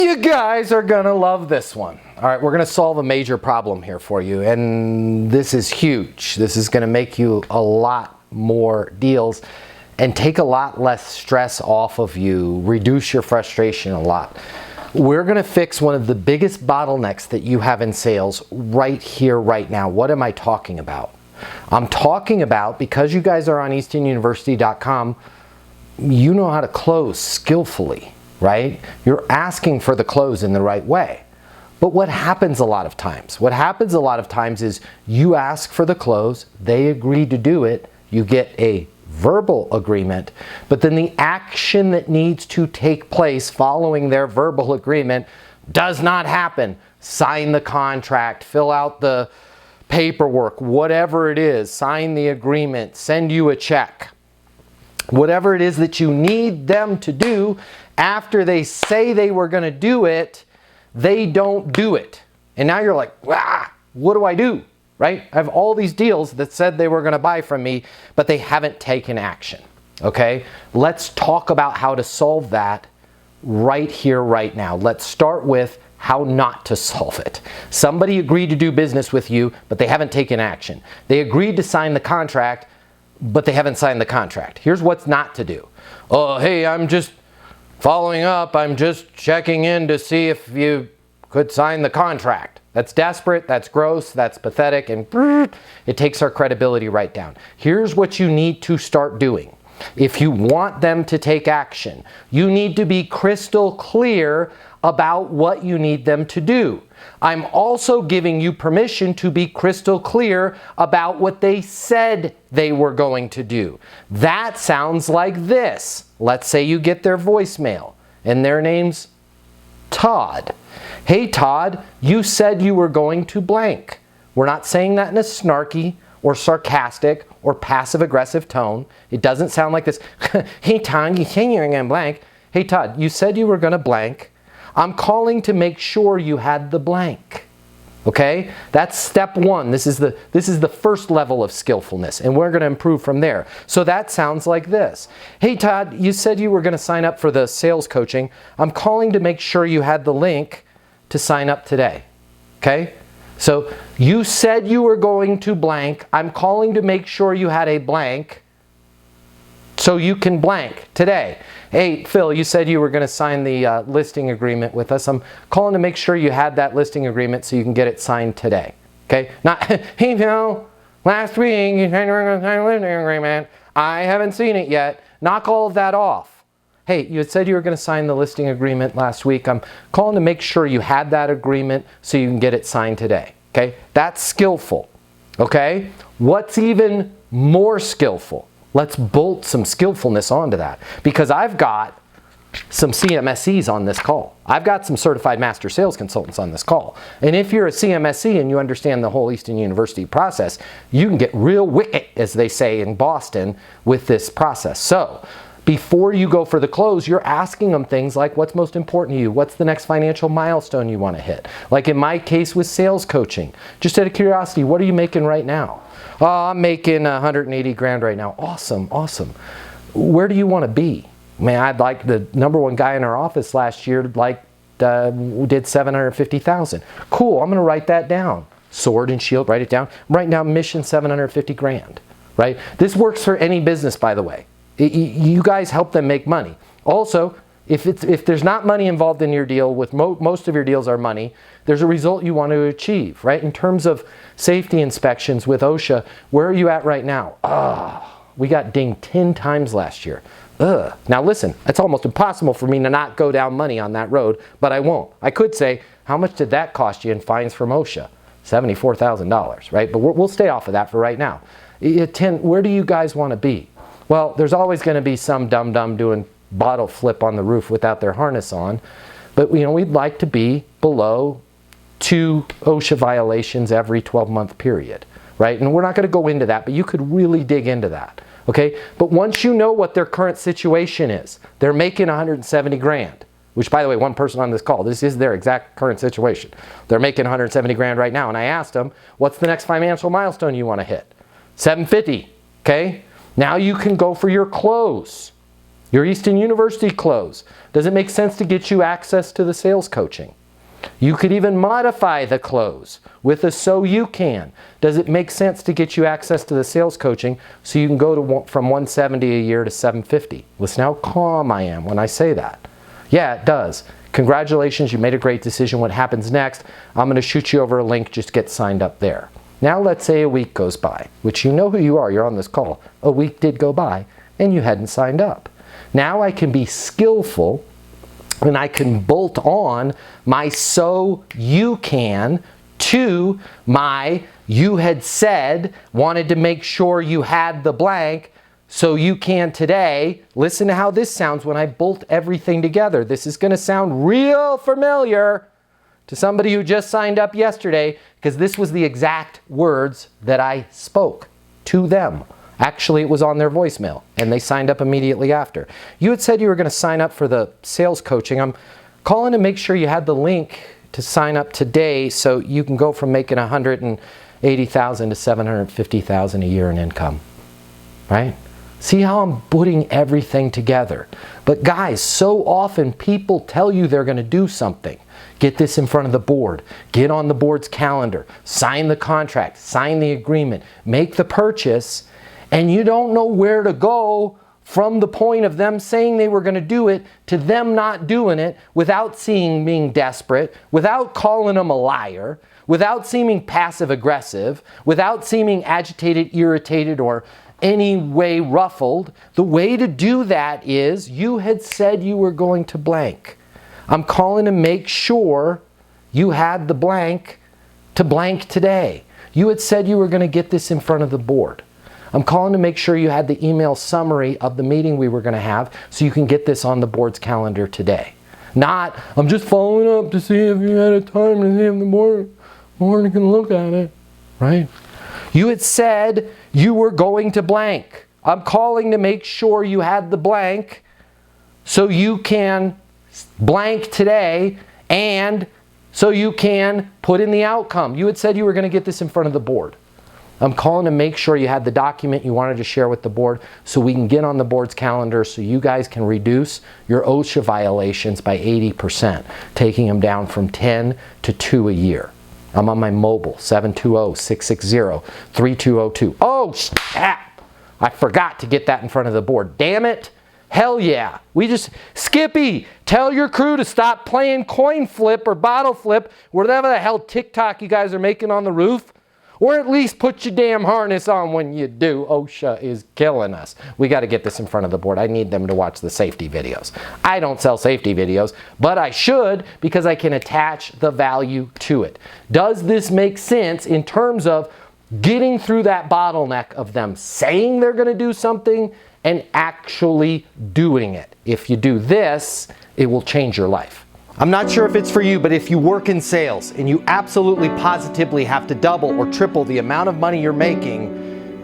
You guys are gonna love this one. All right, we're gonna solve a major problem here for you, and this is huge. This is gonna make you a lot more deals and take a lot less stress off of you, reduce your frustration a lot. We're gonna fix one of the biggest bottlenecks that you have in sales right here, right now. What am I talking about? I'm talking about, because you guys are on eastonuniversity.com, you know how to close skillfully, right? You're asking for the close in the right way. But what happens a lot of times? What happens a lot of times is you ask for the close, they agree to do it, you get a verbal agreement, but then the action that needs to take place following their verbal agreement does not happen. Sign the contract, fill out the paperwork, whatever it is, sign the agreement, send you a check. Whatever it is that you need them to do, after they say they were going to do it, they don't do it. And now you're like, what do I do? Right? I have all these deals that said they were going to buy from me, but they haven't taken action. Okay? Let's talk about how to solve that right here, right now. Let's start with how not to solve it. Somebody agreed to do business with you, but they haven't taken action. They agreed to sign the contract, but they haven't signed the contract. Here's what's not to do. Oh, hey, I'm just following up. I'm just checking in to see if you could sign the contract. That's desperate, that's gross, that's pathetic, and it takes our credibility right down. Here's what you need to start doing. If you want them to take action, you need to be crystal clear about what you need them to do. I'm also giving you permission to be crystal clear about what they said they were going to do. That sounds like this. Let's say you get their voicemail and their name's Todd. Hey Todd, you said you were going to blank. We're not saying that in a snarky or sarcastic or passive-aggressive tone. It doesn't sound like this. Hey Todd, you said you were going to blank. Hey Todd, you said you were going to blank. I'm calling to make sure you had the blank. Okay? That's step one. This is the first level of skillfulness, and we're going to improve from there. So that sounds like this. Hey Todd, you said you were going to sign up for the sales coaching. I'm calling to make sure you had the link to sign up today. Okay? So you said you were going to blank. I'm calling to make sure you had a blank so you can blank today. Hey, Phil, you said you were going to sign the listing agreement with us. I'm calling to make sure you had that listing agreement so you can get it signed today. Okay? Not, hey, Phil, last week you said you were going to sign a listing agreement. I haven't seen it yet. Knock all of that off. Hey, you had said you were going to sign the listing agreement last week. I'm calling to make sure you had that agreement so you can get it signed today. Okay? That's skillful. Okay? What's even more skillful? Let's bolt some skillfulness onto that, because I've got some CMSEs on this call. I've got some certified master sales consultants on this call. And if you're a CMSE and you understand the whole Easton University process, you can get real wicked, as they say in Boston, with this process. So before you go for the close, you're asking them things like, what's most important to you? What's the next financial milestone you want to hit? Like in my case with sales coaching, just out of curiosity, what are you making right now? Oh, I'm making 180 grand right now. Awesome, awesome. Where do you want to be? Man, I'd like the number one guy in our office last year, did 750,000. Cool, I'm going to write that down. Sword and shield, write it down. Right now, mission 750 grand, right? This works for any business, by the way. You guys help them make money. Also, if there's not money involved in your deal, with most of your deals are money, there's a result you want to achieve, right? In terms of safety inspections with OSHA, where are you at right now? We got dinged 10 times last year. Now listen, it's almost impossible for me to not go down money on that road, but I won't. I could say, how much did that cost you in fines from OSHA? $74,000, right? But we'll stay off of that for right now. 10, where do you guys want to be? Well, there's always going to be some dum-dum doing bottle flip on the roof without their harness on. But we'd like to be below 2 OSHA violations every 12-month period, right? And we're not going to go into that, but you could really dig into that, okay? But once you know what their current situation is, they're making 170 grand, which, by the way, one person on this call, this is their exact current situation. They're making 170 grand right now, and I asked them, what's the next financial milestone you want to hit? 750, okay? Now you can go for your close. Your Easton University close. Does it make sense to get you access to the sales coaching? You could even modify the close with a so you can. Does it make sense to get you access to the sales coaching so you can go to from 170 a year to 750? Listen how calm I am when I say that. Yeah, it does. Congratulations, you made a great decision. What happens next? I'm going to shoot you over a link. Just get signed up there. Now let's say a week goes by, which you know who you are. You're on this call. A week did go by and you hadn't signed up. Now I can be skillful and I can bolt on my so you can to my you had said, wanted to make sure you had the blank, so you can today. Listen to how this sounds when I bolt everything together. This is going to sound real familiar to somebody who just signed up yesterday, because this was the exact words that I spoke to them. Actually, it was on their voicemail, and they signed up immediately after. You had said you were going to sign up for the sales coaching. I'm calling to make sure you had the link to sign up today so you can go from making $180,000 to $750,000 a year in income, right? See how I'm putting everything together. But guys, so often people tell you they're going to do something. Get this in front of the board. Get on the board's calendar. Sign the contract. Sign the agreement. Make the purchase. And you don't know where to go from the point of them saying they were going to do it to them not doing it without being desperate, without calling them a liar, without seeming passive aggressive, without seeming agitated, irritated, or any way ruffled. The way to do that is you had said you were going to blank. I'm calling to make sure you had the blank to blank today. You had said you were going to get this in front of the board. I'm calling to make sure you had the email summary of the meeting we were going to have so you can get this on the board's calendar today. Not, I'm just following up to see if you had a time to see if the board can look at it, right? You had said you were going to blank. I'm calling to make sure you had the blank so you can blank today and so you can put in the outcome. You had said you were going to get this in front of the board. I'm calling to make sure you had the document you wanted to share with the board so we can get on the board's calendar so you guys can reduce your OSHA violations by 80%, taking them down from 10 to 2 a year. I'm on my mobile, 720-660-3202. Oh, snap! I forgot to get that in front of the board. Damn it! Hell yeah! Skippy, tell your crew to stop playing coin flip or bottle flip, whatever the hell TikTok you guys are making on the roof. Or at least put your damn harness on when you do. OSHA is killing us. We got to get this in front of the board. I need them to watch the safety videos. I don't sell safety videos, but I should because I can attach the value to it. Does this make sense in terms of getting through that bottleneck of them saying they're going to do something and actually doing it? If you do this, it will change your life. I'm not sure if it's for you, but if you work in sales and you absolutely positively have to double or triple the amount of money you're making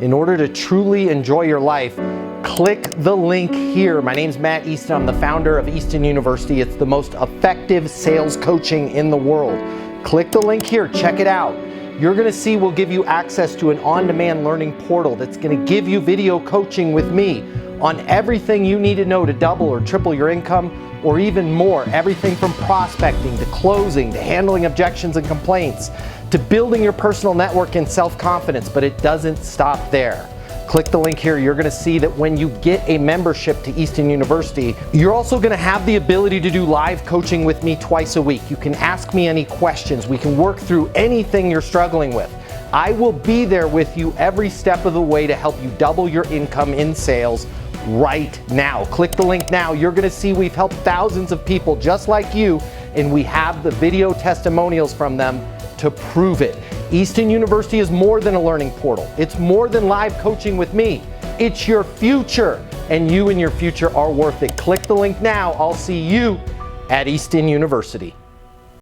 in order to truly enjoy your life, click the link here. My name's Matt Easton. I'm the founder of Easton University. It's the most effective sales coaching in the world. Click the link here. Check it out. You're going to see we'll give you access to an on-demand learning portal that's going to give you video coaching with me on everything you need to know to double or triple your income, or even more. Everything from prospecting to closing to handling objections and complaints to building your personal network and self-confidence. But it doesn't stop there. Click the link here. You're going to see that when you get a membership to Easton University, you're also going to have the ability to do live coaching with me twice a week. You can ask me any questions. We can work through anything you're struggling with. I will be there with you every step of the way to help you double your income in sales right now. Click the link now. You're going to see we've helped thousands of people just like you, and we have the video testimonials from them to prove it. Easton University is more than a learning portal. It's more than live coaching with me. It's your future, and you and your future are worth it. Click the link now. I'll see you at Easton University.